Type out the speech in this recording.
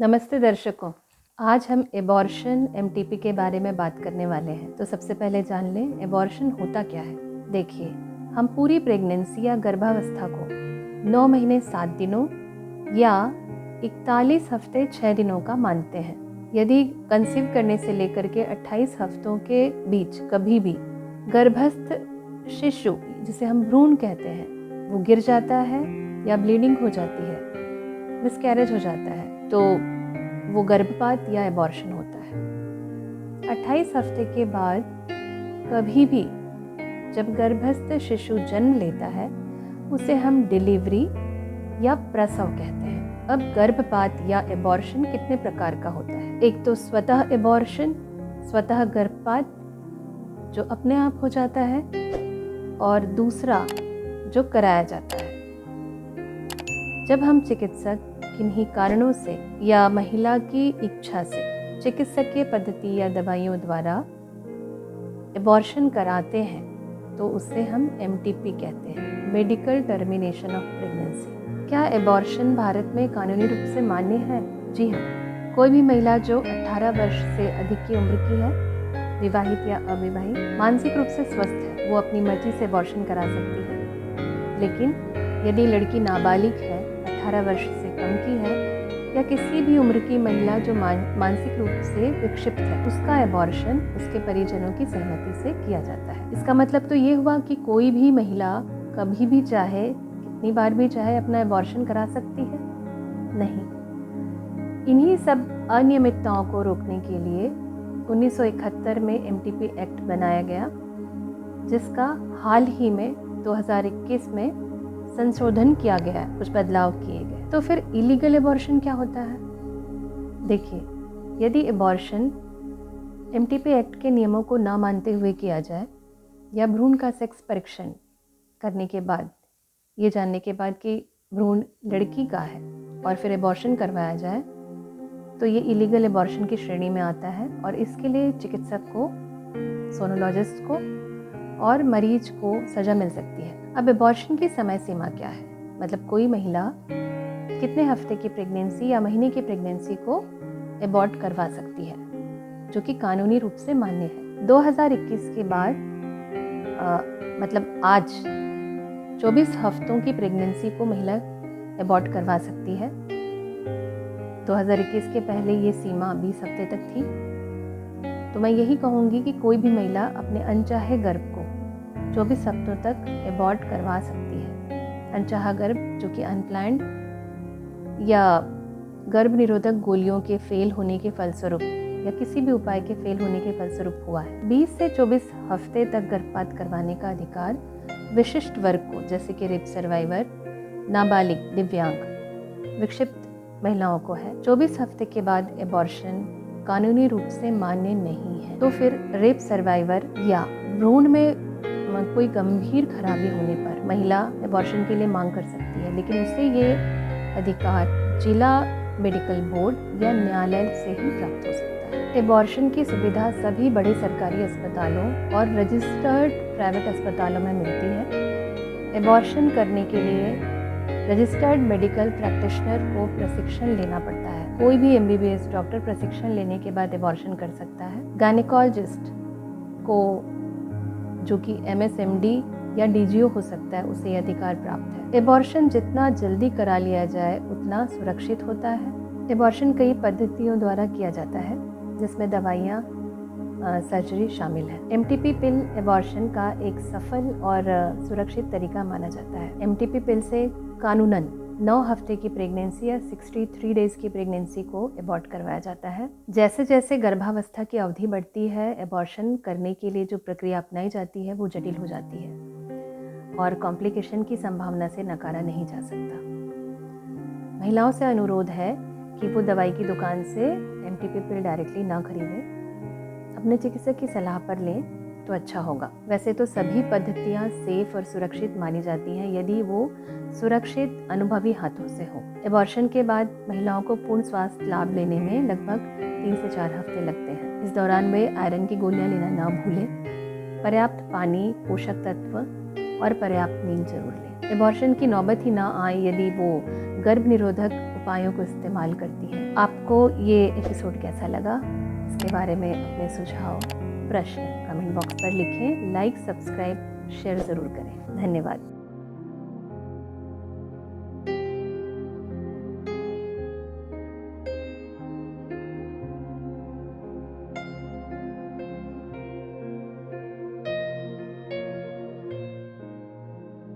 नमस्ते दर्शकों। आज हम एबॉर्शन एमटीपी के बारे में बात करने वाले हैं। तो सबसे पहले जान लें एबॉर्शन होता क्या है। देखिए, हम पूरी प्रेगनेंसी या गर्भावस्था को 9 महीने 7 दिनों या 41 हफ्ते 6 दिनों का मानते हैं। यदि कंसीव करने से लेकर के 28 हफ्तों के बीच कभी भी गर्भस्थ शिशु, जिसे हम भ्रूण कहते हैं, वो गिर जाता है या ब्लीडिंग हो जाती है, मिसकैरेज हो जाता है, तो वो गर्भपात या एबॉर्शन होता है। 28 हफ्ते के बाद कभी भी जब गर्भस्थ शिशु जन्म लेता है उसे हम डिलीवरी या प्रसव कहते हैं। अब गर्भपात या एबॉर्शन कितने प्रकार का होता है। एक तो स्वतः एबॉर्शन, स्वतः गर्भपात जो अपने आप हो जाता है, और दूसरा जो कराया जाता है। जब हम चिकित्सक किन्हीं कारणों से या महिला की इच्छा से चिकित्सकीय पद्धति या दवाइयों द्वारा एबॉर्शन कराते हैं तो उसे हम एमटीपी कहते हैं, मेडिकल टर्मिनेशन ऑफ प्रेगनेंसी। क्या एबॉर्शन भारत में कानूनी रूप से मान्य है? जी हाँ। कोई भी महिला जो 18 वर्ष से अधिक की उम्र की है, विवाहित या अविवाहित, मानसिक रूप से स्वस्थ है, वो अपनी मर्जी से एबॉर्शन करा सकती है। लेकिन यदि लड़की नाबालिग है, 18 वर्ष से कम की है, या किसी भी उम्र की महिला जो मानसिक रूप से विक्षिप्त है, उसका एबॉर्शन उसके परिजनों की सहमति से किया जाता है। इसका मतलब तो ये हुआ कि कोई भी महिला कभी भी चाहे, कितनी बार भी चाहे, अपना एबॉर्शन करा सकती है? नहीं। इन्हीं सब अनियमितताओं को रोकने के लिए 1971 में एमटीपी एक्ट बनाया गया, जिसका हाल ही में 2021 में संशोधन किया गया है, कुछ बदलाव किए गए। तो फिर इलीगल एबॉर्शन क्या होता है? देखिए, यदि एबॉर्शन एमटीपी एक्ट के नियमों को ना मानते हुए किया जाए या भ्रूण का सेक्स परीक्षण करने के बाद, ये जानने के बाद कि भ्रूण लड़की का है, और फिर एबॉर्शन करवाया जाए, तो ये इलीगल एबॉर्शन की श्रेणी में आता है। और इसके लिए चिकित्सक को, सोनोलॉजिस्ट को और मरीज को सजा मिल सकती है। अब एबॉर्शन की समय सीमा क्या है? मतलब कोई महिला कितने हफ्ते की प्रेगनेंसी या महीने की प्रेगनेंसी को एबॉर्ट करवा सकती है, जो कि कानूनी रूप से मान्य है। 2021 के बाद मतलब आज 24 हफ्तों की प्रेगनेंसी को महिला एबॉर्ट करवा सकती है। 2021 के पहले ये सीमा 20 हफ्ते तक थी। तो मैं यही कहूँगी कि कोई भी महिला अपने अनचाहे गर्भ को 24 हफ्तों तक एबॉर्ट करवा सकती है। अनचाहा गर्भ जो कि अनप्लान्ड या गर्भ निरोधक गोलियों के फेल होने के फलस्वरूप या किसी भी उपाय के फेल होने के फलस्वरूप हुआ है। 20 से 24 हफ्ते तक गर्भपात करवाने का अधिकार विशिष्ट वर्ग को, जैसे कि रेप सर्वाइवर, नाबालिग, दिव्यांग, विक्षिप्त महिलाओं को है। 24 हफ्ते के बाद एबॉर्शन कानूनी रूप से मान्य नहीं है। तो फिर रेप सर्वाइवर या भ्रूण में कोई गंभीर खराबी होने पर महिला एबॉर्शन के लिए मांग कर सकती है, लेकिन उसे ये अधिकार जिला मेडिकल बोर्ड या न्यायालय से ही प्राप्त हो सकता है। एबॉर्शन की सुविधा सभी बड़े सरकारी अस्पतालों और रजिस्टर्ड प्राइवेट अस्पतालों में मिलती है। एबॉर्शन करने के लिए रजिस्टर्ड मेडिकल प्रैक्टिशनर को प्रशिक्षण लेना पड़ता है। कोई भी एमबीबीएस डॉक्टर प्रशिक्षण लेने के बाद एबॉर्शन कर सकता है। गायनेकोलॉजिस्ट को, जो कि एमएसएमडी या डीजीओ हो सकता है, उसे यह अधिकार प्राप्त है। एबॉर्शन जितना जल्दी करा लिया जाए उतना सुरक्षित होता है। एबॉर्शन कई पद्धतियों द्वारा किया जाता है, जिसमें दवाइयाँ, सर्जरी शामिल है। एमटीपी पिल एबॉर्शन का एक सफल और सुरक्षित तरीका माना जाता है। एमटीपी पिल से कानूनन 9 हफ्ते की प्रेगनेंसी या 63 डेज की प्रेगनेंसी को एबॉर्ट करवाया जाता है। जैसे जैसे गर्भावस्था की अवधि बढ़ती है, एबॉर्शन करने के लिए जो प्रक्रिया अपनाई जाती है वो जटिल हो जाती है और कॉम्प्लिकेशन की संभावना से नकारा नहीं जा सकता। महिलाओं से अनुरोध है कि वो दवाई की दुकान से एमटीपी पिल डायरेक्टली ना खरीदें, अपने चिकित्सक की सलाह पर लें तो अच्छा होगा। वैसे तो सभी पद्धतियाँ सेफ और सुरक्षित मानी जाती हैं यदि वो सुरक्षित अनुभवी हाथों से हो। एबॉर्शन के बाद महिलाओं को पूर्ण स्वास्थ्य लाभ लेने में लगभग 3 से 4 हफ्ते लगते हैं। इस दौरान वे आयरन की गोलियां लेना ना भूलें, पर्याप्त पानी, पोषक तत्व और पर्याप्त नींद जरूर लें। एबॉर्शन की नौबत ही ना आए यदि वो गर्भ निरोधक उपायों को इस्तेमाल करती हैं। आपको ये एपिसोड कैसा लगा, इसके बारे में अपने सुझाव, प्रश्न कमेंट बॉक्स पर लिखें। लाइक, सब्सक्राइब, शेयर ज़रूर करें। धन्यवाद।